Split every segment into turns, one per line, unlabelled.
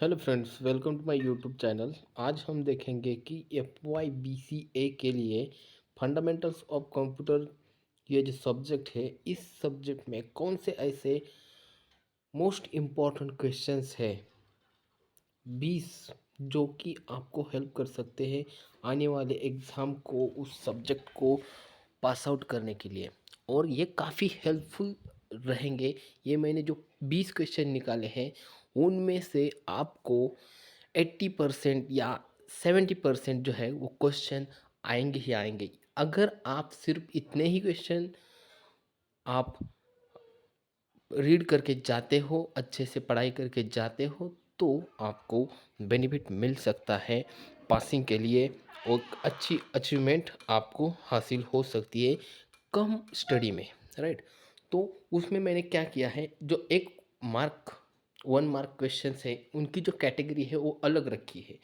Hello friends, welcome to my YouTube channel. आज हम देखेंगे कि F Y B C A के लिए फंडामेंटल्स ऑफ कंप्यूटर ये जो सब्जेक्ट है, इस सब्जेक्ट में कौन से ऐसे मोस्ट इम्पॉर्टेंट क्वेश्चंस है 20 जो कि आपको हेल्प कर सकते हैं आने वाले एग्ज़ाम को, उस सब्जेक्ट को पास आउट करने के लिए। और ये काफ़ी हेल्पफुल रहेंगे। ये मैंने जो 20 क्वेश्चन निकाले हैं उनमें से आपको 80% या 70% जो है वो क्वेश्चन आएंगे ही आएंगे। अगर आप सिर्फ इतने ही क्वेश्चन आप रीड करके जाते हो, अच्छे से पढ़ाई करके जाते हो, तो आपको बेनिफिट मिल सकता है पासिंग के लिए और अच्छी अचीवमेंट आपको हासिल हो सकती है कम स्टडी में, राइट। तो उसमें मैंने क्या किया है, जो एक मार्क 1 मार्क क्वेश्चन है उनकी जो कैटेगरी है वो अलग रखी है,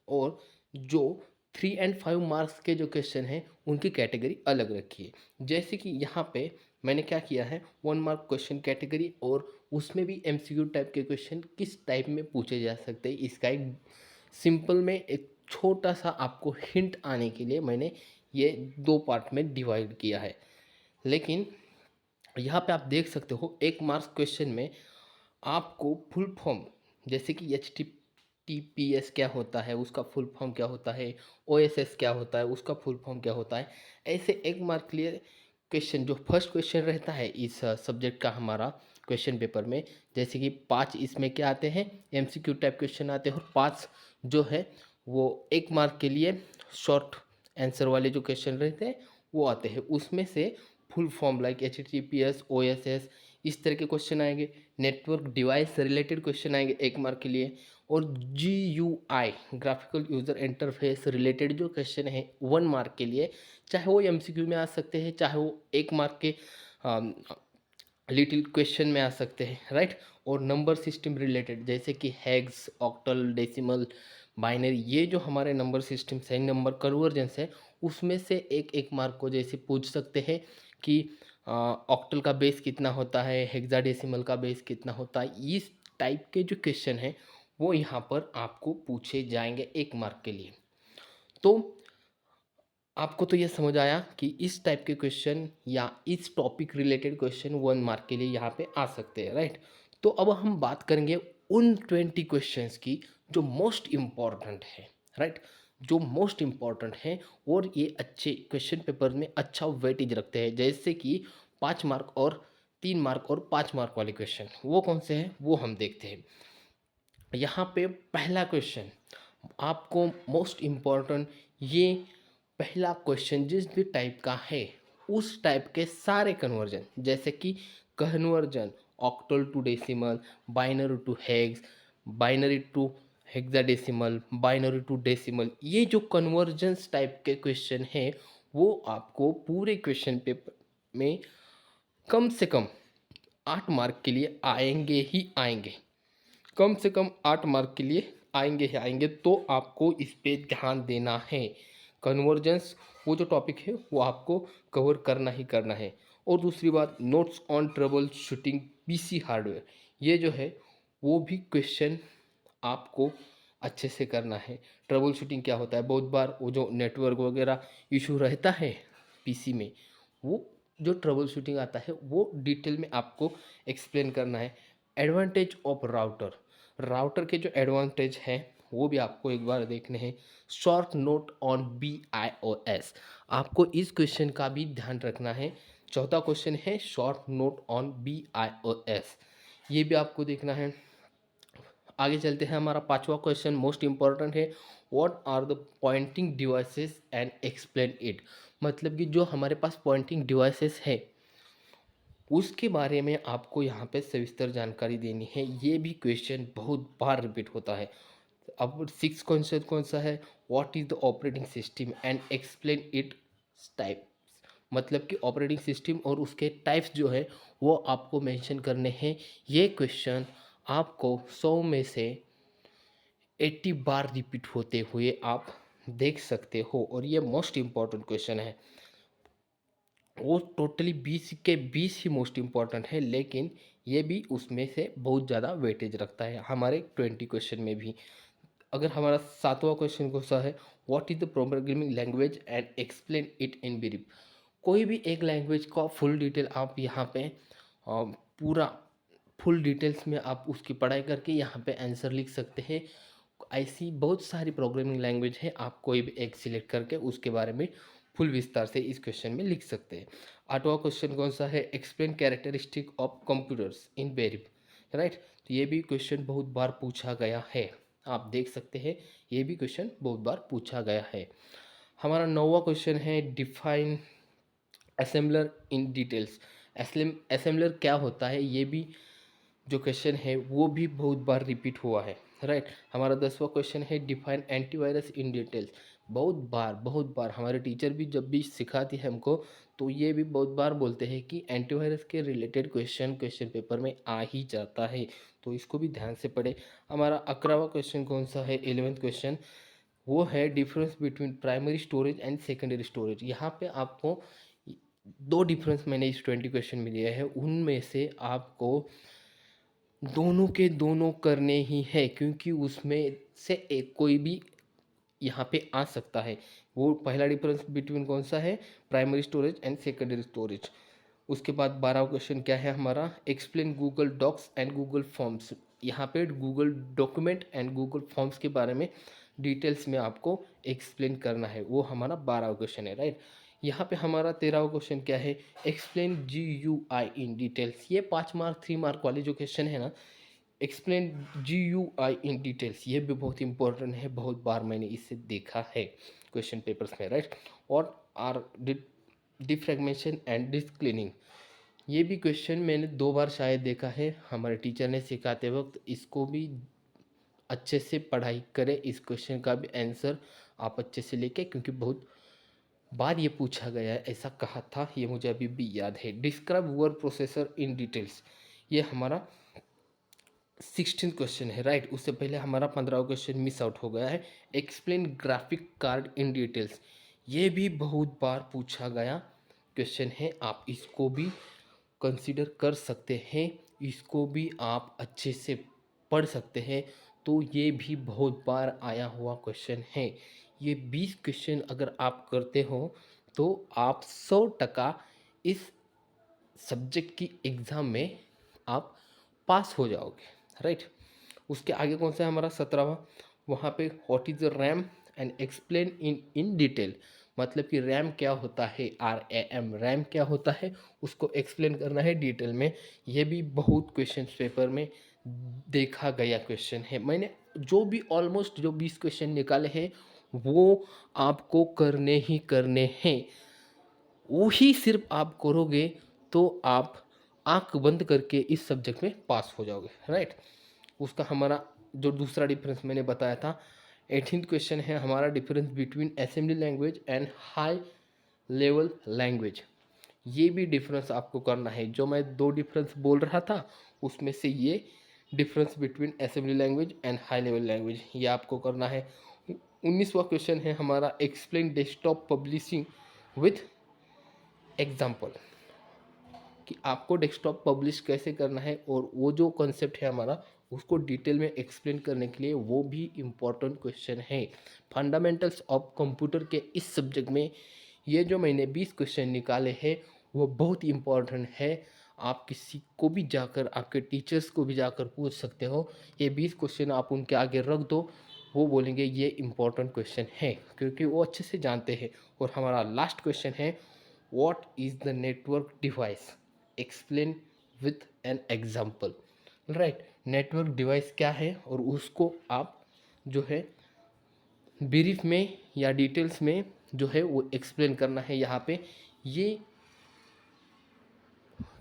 और जो 3 और 5 मार्क्स के जो क्वेश्चन हैं उनकी कैटेगरी अलग रखी है। जैसे कि यहाँ पे मैंने क्या किया है, 1 मार्क क्वेश्चन कैटेगरी, और उसमें भी एमसीक्यू टाइप के क्वेश्चन किस टाइप में पूछे जा सकते हैं, इसका एक सिंपल में एक छोटा सा आपको हिंट आने के लिए मैंने ये 2 पार्ट में डिवाइड किया है। लेकिन यहाँ पे आप देख सकते हो 1 मार्क्स क्वेश्चन में आपको फुल फॉर्म, जैसे कि H T T P S क्या होता है उसका फुल फॉर्म क्या होता है, ओ एस एस क्या होता है उसका फुल फॉर्म क्या होता है, ऐसे 1 मार्क के लिए क्वेश्चन, जो फर्स्ट क्वेश्चन रहता है इस सब्जेक्ट का हमारा क्वेश्चन पेपर में, जैसे कि 5 इसमें क्या आते हैं, एमसीक्यू टाइप क्वेश्चन आते हैं, और 5 जो है वो 1 मार्क के लिए शॉर्ट आंसर वाले जो क्वेश्चन रहते हैं वो आते हैं। उसमें से full form like H T P S, O S S, इस तरह के क्वेश्चन आएंगे। नेटवर्क डिवाइस से रिलेटेड क्वेश्चन आएंगे 1 मार्क के लिए। और G U I, graphical user interface related जो क्वेश्चन है 1 मार्क के लिए, चाहे वो एमसीक्यू में आ सकते हैं, चाहे वो 1 मार्क के लिटिल क्वेश्चन में आ सकते हैं, राइट। और नंबर सिस्टम रिलेटेड, जैसे कि हेक्स, ऑक्टल, डेसिमल, बाइनरी, ये जो हमारे नंबर सिस्टम है, नंबर कन्वर्जेंस है, उसमें से एक एक मार्क को जैसे पूछ सकते हैं कि ऑक्टल का बेस कितना होता है, हेक्साडेसिमल का बेस कितना होता है। इस टाइप के जो क्वेश्चन हैं वो यहाँ पर आपको पूछे जाएंगे 1 मार्क के लिए। तो आपको तो ये समझ आया कि इस टाइप के क्वेश्चन या इस टॉपिक रिलेटेड क्वेश्चन 1 मार्क के लिए यहाँ पे आ सकते हैं, राइट। तो अब हम बात करेंगे उन 20 क्वेश्चंस की जो मोस्ट इम्पॉर्टेंट है, राइट, जो मोस्ट इम्पॉर्टेंट है और ये अच्छे क्वेश्चन पेपर में अच्छा वेटेज रखते हैं, जैसे कि 5 मार्क और 3 मार्क और 5 मार्क वाले क्वेश्चन, वो कौन से हैं वो हम देखते हैं। यहाँ पे पहला क्वेश्चन आपको मोस्ट इम्पॉर्टेंट, ये पहला क्वेश्चन जिस भी टाइप का है उस टाइप के सारे कन्वर्जन, जैसे कि conversion octal to decimal, binary to hex, binary to hexadecimal, binary to decimal, ये जो कन्वर्जेंस टाइप के क्वेश्चन हैं वो आपको पूरे क्वेश्चन पेपर में कम से कम 8 मार्क के लिए आएंगे ही आएंगे। कम से कम 8 मार्क के लिए आएंगे ही आएंगे, तो आपको इस पे ध्यान देना है। कन्वर्जेंस वो जो टॉपिक है वो आपको कवर करना ही करना है। और दूसरी बात, notes on trouble shooting PC hardware, ये जो है वो भी क्वेश्चन आपको अच्छे से करना है। ट्रबल शूटिंग क्या होता है, बहुत बार वो जो नेटवर्क वगैरह इशू रहता है पीसी में, वो जो ट्रबल शूटिंग आता है वो डिटेल में आपको एक्सप्लेन करना है। एडवांटेज ऑफ राउटर, राउटर के जो एडवांटेज हैं वो भी आपको एक बार देखने हैं। Short note on B I O S, आपको इस क्वेश्चन का भी ध्यान रखना है। चौथा क्वेश्चन है short note on B I O S, ये भी आपको देखना है। आगे चलते हैं, हमारा 5वां क्वेश्चन मोस्ट इंपॉर्टेंट है। What are the pointing devices and explain it, मतलब कि जो हमारे पास पॉइंटिंग डिवाइसेस है उसके बारे में आपको यहाँ पे सविस्तर जानकारी देनी है। ये भी क्वेश्चन बहुत बार रिपीट होता है। अब 6 क्वेश्चन कौन सा है, what is the operating system and explain it types, मतलब कि ऑपरेटिंग सिस्टम और उसके टाइप्स जो है वो आपको मेंशन करने हैं। ये क्वेश्चन आपको 100 में से 80 बार रिपीट होते हुए आप देख सकते हो, और ये मोस्ट इम्पॉर्टेंट क्वेश्चन है। वो टोटली 20 के 20 ही मोस्ट इम्पॉर्टेंट है, लेकिन ये भी उसमें से बहुत ज़्यादा वेटेज रखता है हमारे 20 क्वेश्चन में भी। अगर हमारा 7वां क्वेश्चन कौन सा है, what is the programming language and explain it in brief. कोई भी एक लैंग्वेज का फुल डिटेल आप यहाँ पे पूरा फुल डिटेल्स में आप उसकी पढ़ाई करके यहाँ पे आंसर लिख सकते हैं। ऐसी बहुत सारी प्रोग्रामिंग लैंग्वेज है, आप कोई भी एक सिलेक्ट करके उसके बारे में फुल विस्तार से इस क्वेश्चन में लिख सकते हैं। 8वां क्वेश्चन कौन सा है, explain characteristic of computers in brief, right. तो ये भी क्वेश्चन बहुत बार पूछा गया है, आप देख सकते हैं ये भी क्वेश्चन बहुत बार पूछा गया है। हमारा 9वां क्वेश्चन है, define assembler in details. Assembler क्या होता है, ये भी जो क्वेश्चन है वो भी बहुत बार रिपीट हुआ है, राइट। हमारा 10वां क्वेश्चन है, डिफाइन एंटीवायरस इन डिटेल्स। बहुत बार हमारे टीचर भी जब भी सिखाती है हमको, तो ये भी बहुत बार बोलते हैं कि एंटीवायरस के रिलेटेड क्वेश्चन पेपर में आ ही जाता है, तो इसको भी ध्यान से पढ़े। हमारा 11वां क्वेश्चन कौन सा है, 11th क्वेश्चन, वो है difference between primary storage and secondary storage. यहाँ पे आपको दो डिफरेंस मैंने इस 20 क्वेश्चन में दिया है, उनमें से आपको दोनों के दोनों करने ही है, क्योंकि उसमें से एक कोई भी यहाँ पे आ सकता है। वो पहला डिफरेंस बिटवीन कौन सा है, primary storage and secondary storage. उसके बाद 12वां क्वेश्चन क्या है हमारा, explain Google docs and Google forms. यहाँ पे Google document and Google forms के बारे में डिटेल्स में आपको एक्सप्लेन करना है, वो हमारा 12वां क्वेश्चन है, राइट। यहाँ पे हमारा 13वां क्वेश्चन क्या है, एक्सप्लेन GUI इन डिटेल्स। ये 5 मार्क 3 मार्क वाले जो क्वेश्चन है ना, एक्सप्लेन GUI इन डिटेल्स, ये भी बहुत इंपॉर्टेंट है, बहुत बार मैंने इसे देखा है क्वेश्चन पेपर्स में, राइट। और or defragmentation and disk cleaning, ये भी क्वेश्चन मैंने 2 बार शायद देखा है, हमारे टीचर ने सिखाते वक्त। इसको भी अच्छे से पढ़ाई करें, इस क्वेश्चन का भी आंसर आप अच्छे से लेके, क्योंकि बहुत बार ये पूछा गया है, ऐसा कहा था, ये मुझे अभी भी याद है। Describe word processor in details, ये हमारा 16 क्वेश्चन है, राइट। उससे पहले हमारा 15वां क्वेश्चन मिस आउट हो गया है, explain graphic card in details. ये भी बहुत बार पूछा गया क्वेश्चन है, आप इसको भी कंसीडर कर सकते हैं, इसको भी आप अच्छे से पढ़ सकते हैं। तो ये भी बहुत बार आया हुआ क्वेश्चन है। ये 20 क्वेश्चन अगर आप करते हो तो आप 100% इस सब्जेक्ट की एग्ज़ाम में आप पास हो जाओगे, राइट। उसके आगे कौन सा है हमारा 17वां, वहाँ पे what is the RAM and explain in detail. मतलब कि रैम क्या होता है, RAM रैम क्या होता है, उसको एक्सप्लेन करना है डिटेल में। ये भी बहुत क्वेश्चन पेपर में देखा गया क्वेश्चन है। मैंने जो भी ऑलमोस्ट जो 20 क्वेश्चन निकाले हैं वो आपको करने ही करने हैं, वही सिर्फ आप करोगे तो आप आंख बंद करके इस सब्जेक्ट में पास हो जाओगे, राइट। उसका हमारा जो दूसरा डिफरेंस मैंने बताया था, 18th क्वेश्चन है हमारा, difference between assembly language and high level language. ये भी डिफरेंस आपको करना है, जो मैं दो डिफरेंस बोल रहा था उसमें से ये difference between assembly language and high level language, ये आपको करना है। 19वां क्वेश्चन है हमारा, explain desktop publishing with example, कि आपको डेस्कटॉप पब्लिश कैसे करना है, और वो जो कॉन्सेप्ट है हमारा उसको डिटेल में एक्सप्लेन करने के लिए वो भी इम्पोर्टेंट क्वेश्चन है। फंडामेंटल्स ऑफ कंप्यूटर के इस सब्जेक्ट में ये जो मैंने 20 क्वेश्चन निकाले हैं वो बहुत इम्पोर्टेंट है। आप किसी को भी जाकर, आपके टीचर्स को भी जाकर पूछ सकते हो, ये 20 क्वेश्चन आप उनके आगे रख दो, वो बोलेंगे ये इम्पोर्टेंट क्वेश्चन है, क्योंकि वो अच्छे से जानते हैं। और हमारा लास्ट क्वेश्चन है, what is the network device, explain with an example, right. Network device क्या है और उसको आप जो है ब्रीफ में या डिटेल्स में जो है वो एक्सप्लेन करना है यहाँ पे। ये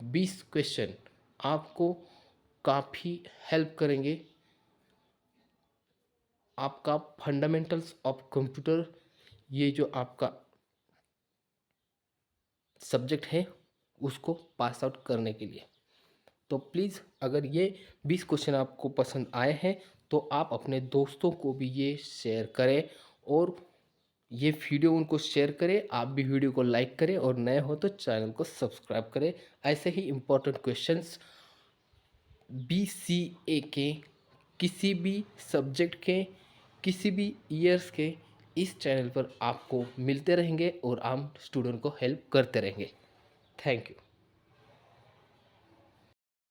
20 क्वेश्चन आपको काफ़ी हेल्प करेंगे, आपका फंडामेंटल्स ऑफ कंप्यूटर, ये जो आपका सब्जेक्ट है उसको पास आउट करने के लिए। तो प्लीज़ अगर ये 20 क्वेश्चन आपको पसंद आए हैं तो आप अपने दोस्तों को भी ये शेयर करें, और ये वीडियो उनको शेयर करें। आप भी वीडियो को लाइक करें, और नए हो तो चैनल को सब्सक्राइब करें। ऐसे ही इम्पोर्टेंट क्वेश्चंस BCA के किसी भी सब्जेक्ट के, किसी भी ईयर्स के इस चैनल पर आपको मिलते रहेंगे और हम स्टूडेंट को हेल्प करते रहेंगे। Thank you.